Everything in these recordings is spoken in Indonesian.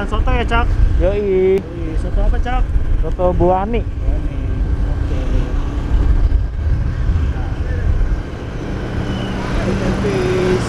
makan soto ya, Cak? Yoi. Soto apa, Cak? Soto Bu Ani. Oke. Tempis.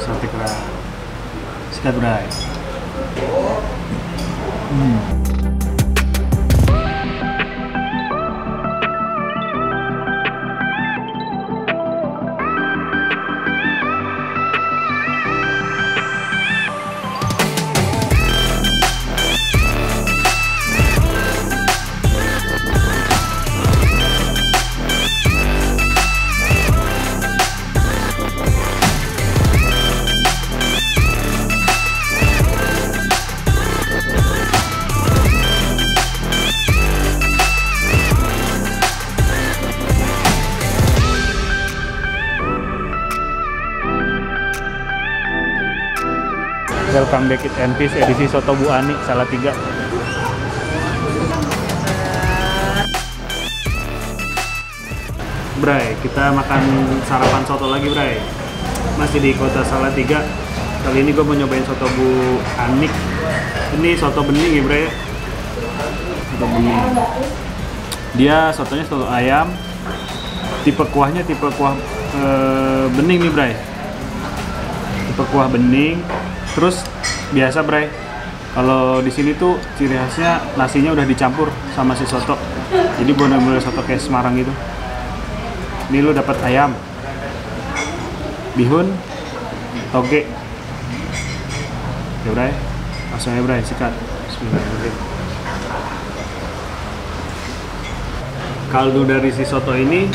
Sate kerang. Sikat bray. Welcome back at Envis edisi Soto Bu Ani Salatiga. Bray, kita makan sarapan soto lagi, Bray. Masih di kota Salatiga. Kali ini gue mau nyobain soto Bu Ani. Ini soto bening ya, Bray. Soto bening. Dia sotonya soto ayam. Tipe kuahnya tipe kuah bening nih, Bray. Tipe kuah bening. Terus biasa, Bray, kalau di sini tuh ciri khasnya nasinya udah dicampur sama si soto. Jadi bener-bener soto kayak Semarang gitu. Ini lu dapat ayam, bihun, toge. Ya, Bray, langsung aja, Bray, sikat. Bismillahirrahmanirrahim. Kaldu dari si soto ini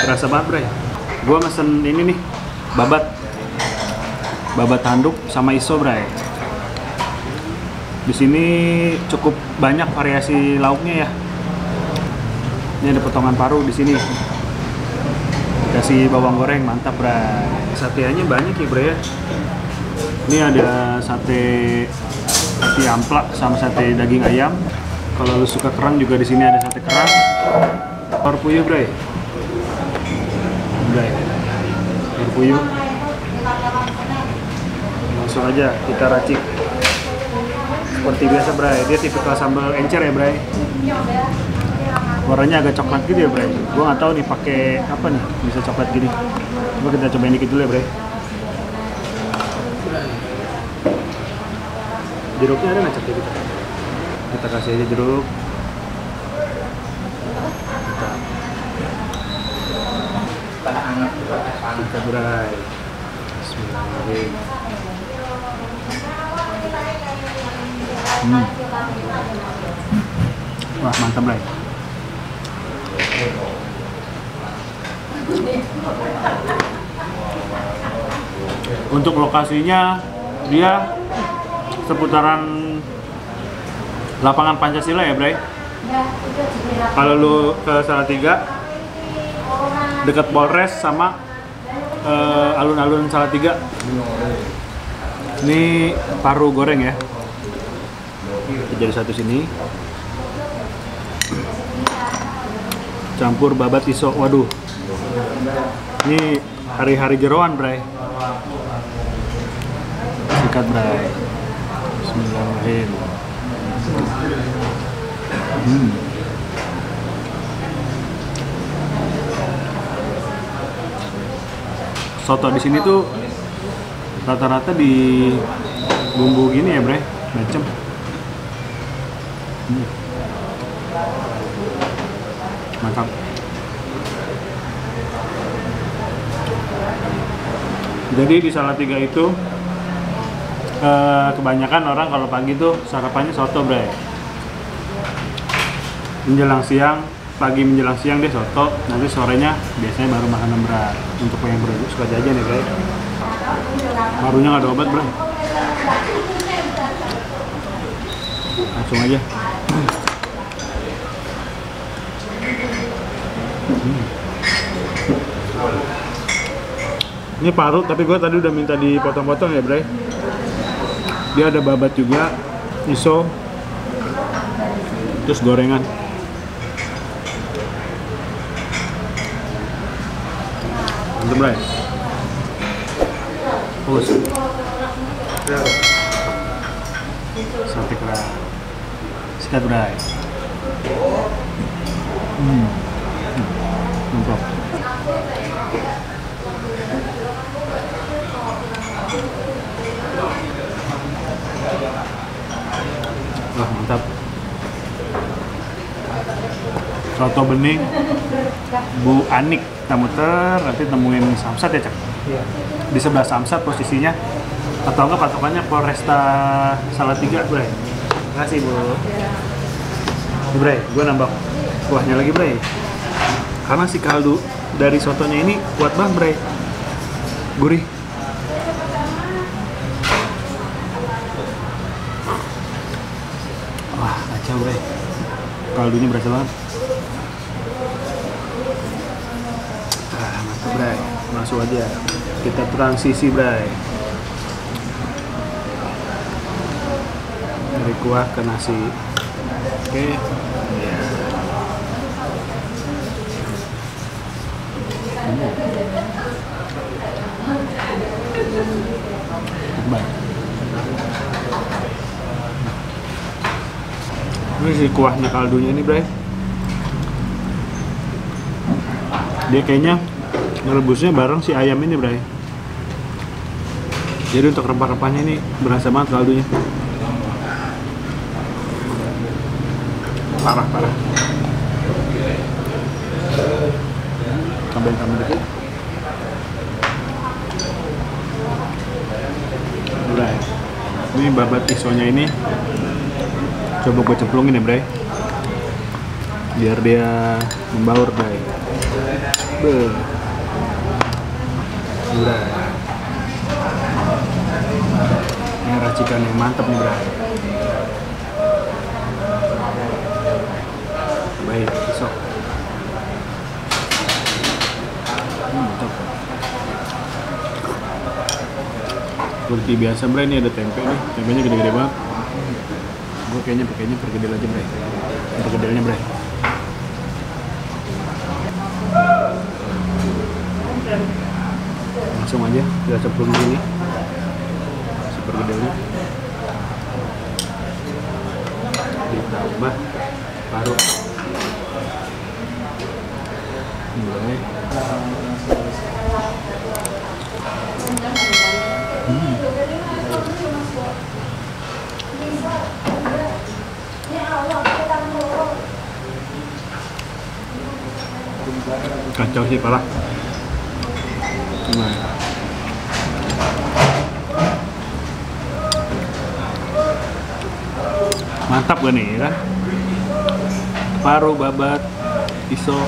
berasa banget, Bray. Gua mesen ini nih, babat tanduk sama iso, Bray. Di sini cukup banyak variasi lauknya ya. Ini ada potongan paru di sini. Dikasih bawang goreng, mantap, Bray. Sateannya banyak ya, Bray ya. Ini ada sate amplak sama sate daging ayam. Kalau lu suka kerang juga di sini ada sate kerang. Telur puyuh, Bray. Telur puyuh. Langsung aja kita racik seperti biasa, Bray. Dia tipikal sambal encer ya, Bray. Warnanya agak coklat gitu ya, Bray. Gua nggak tahu nih pakai apa nih bisa coklat gini. Coba kita cobain dikit dulu ya, Bray. Jeruknya ada nggak, Cak, ya kita? Kita kasih aja jeruk. Kita Bray. Bismillahirrahmanirrahim. Wah, mantap, Bray. Untuk lokasinya dia seputaran lapangan Pancasila ya, Bray. Kalau lu ke Salatiga dekat Polres sama alun-alun Salatiga. Ini paru goreng ya. Jadi satu sini. Campur babat iso. Waduh. Ini hari-hari jeroan, Bray. Sikat, Bray. Bismillahirrahmanirrahim. Soto di sini tuh rata-rata di bumbu gini ya, Bray. Macem. Mantap. Jadi di Salatiga itu kebanyakan orang kalau pagi tuh sarapannya soto, Bray. Menjelang siang, pagi menjelang siang dia soto, nanti sorenya biasanya baru makanan berat. Untuk yang suka jajan ya, Bray. Parunya nggak ada obat, Bray. Langsung aja. Ini paru, tapi gue tadi udah minta dipotong-potong ya, Bray. Dia ada babat juga, iso, terus gorengan. Mantap, Bray. Bagus. Sate kerang. Sikat, Bray. Mantap. Wah, mantap. Soto bening Bu Anik. Kita muter, nanti temuin Samsat ya, Cak? Iya. Di sebelah Samsat posisinya. Atau enggak patokannya Polresta Salatiga, Bray. Makasih, Bu. Nih, Bray, gue nambah kuahnya lagi, Bray. Karena si kaldu dari sotonya ini kuat banget, Bray. Gurih. Wah, kacau, Bray. Kaldunya berasa banget. Mantap, Bray. Masuk aja. Kita transisi, Bray. Dari kuah ke nasi. Oke. Ya. Baik. Ini si kuahnya kaldunya ini, Bray. Dia kayaknya ngerebusnya bareng si ayam ini, Bray. Jadi untuk rempah-rempahnya ini berasa banget kaldunya. Parah. Tambahin dikit. Bray. Ini babat isonya ini coba gue cemplungin ya, Bray. Biar dia membaur, Bray. Beuh. Bray. Ini racikan yang mantap nih, Bray. Baik, besok. Mantap. Seperti biasa, Bray, ini ada tempe nih. Tempenya gede-gede banget. Gue kayaknya pakainya pergedel aja, Bray. Pergedelnya, Bray. Langsung aja kita cemplung ini. Si pergedelnya. Ditambah paru. Mulai. Kacau sih, parah. Nah. Mantap gak nih, ya kan? Paru, babat, iso,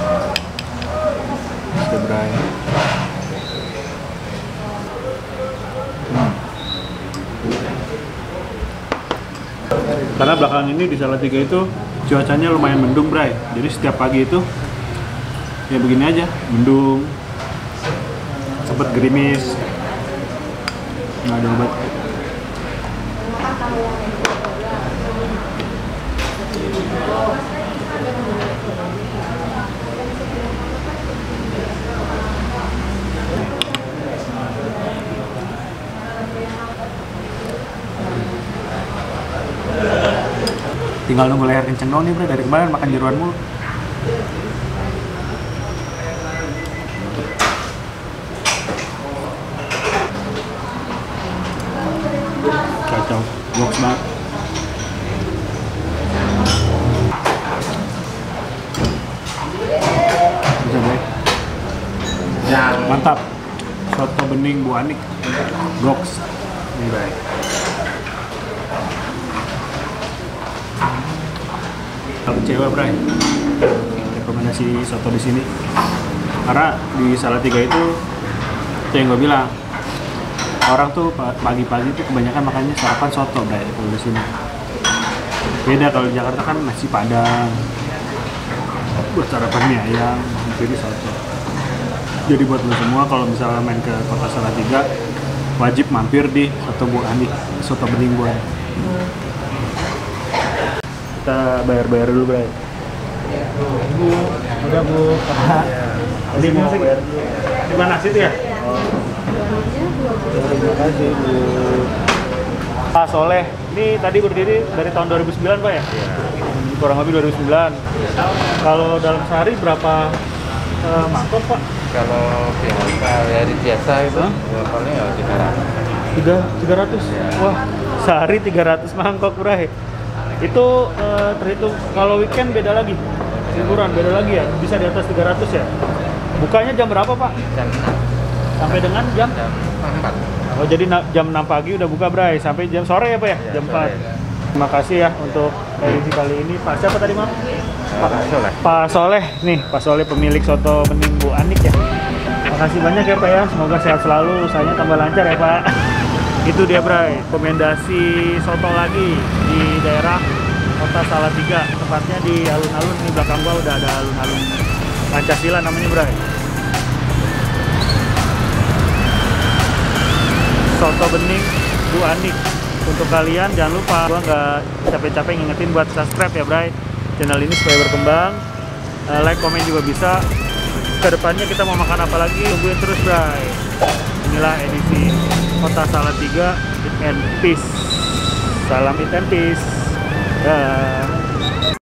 Bray. Karena belakangan ini di Salatiga itu cuacanya lumayan mendung, Bray. Jadi setiap pagi itu ya begini aja, mendung, sempet gerimis, nggak ada obat. Tinggal nunggu leher kenceng doang nih, Bro. Dari kemarin makan jeruan mulu. Kacau, box banget. Bisa, Bro. Ya, mantap. Soto bening Bu Anik. Box. Ini baik. Kalau kecewa, Bray, rekomendasi soto di sini karena di Salatiga itu yang gue bilang, orang tuh pagi-pagi tuh kebanyakan makannya sarapan soto, Bray, kalau di sini. Beda kalau di Jakarta kan nasi padang, buat sarapan mie ayam, jadi soto. Jadi buat lo semua kalau misalnya main ke kota Salatiga, wajib mampir di Soto Bu Anik, soto bening Bu Anik. Kita bayar-bayar dulu, Bray. Bu, udah Bu. Ini mau bayar dulu. Terima kasih ya. Terima kasih Bu. Pak Soleh, ini tadi berdiri dari tahun 2009 Pak ya? Iya. Kurang lebih 2009. Kalau dalam sehari berapa mangkok Pak? Kalau hari biasa itu ya paling ya 300. 300? Wah, sehari 300 mangkok Bray. Itu terhitung kalau weekend beda lagi? Liburan beda lagi ya? Bisa di atas 300 ya? Bukanya jam berapa Pak? Jam 6. Sampai dengan jam 4. Oh, jadi jam 6 pagi udah buka Bray, sampai jam sore ya Pak ya? Ya, Jam 4. sore. Terima kasih ya untuk edisi kali ini. Pak siapa tadi Mam? Pak Soleh. Pak Soleh nih, Pak Soleh pemilik soto bening Bu Anik ya. Makasih banyak ya Pak ya, semoga sehat selalu, usahanya tambah lancar ya Pak. Itu dia Bray, rekomendasi soto lagi di daerah Kota Salatiga, tepatnya di alun-alun. Ini belakang gua udah ada alun-alun Pancasila namanya Bray. Soto bening Bu Anik. Untuk kalian jangan lupa, gua nggak capek-capek ngingetin buat subscribe ya Bray channel ini supaya berkembang. Like, komen juga bisa. Kedepannya kita mau makan apa lagi, tungguin terus Bray. Inilah edisi Kota Salatiga, Eat and Peace. Salam Eat and Peace. Dah.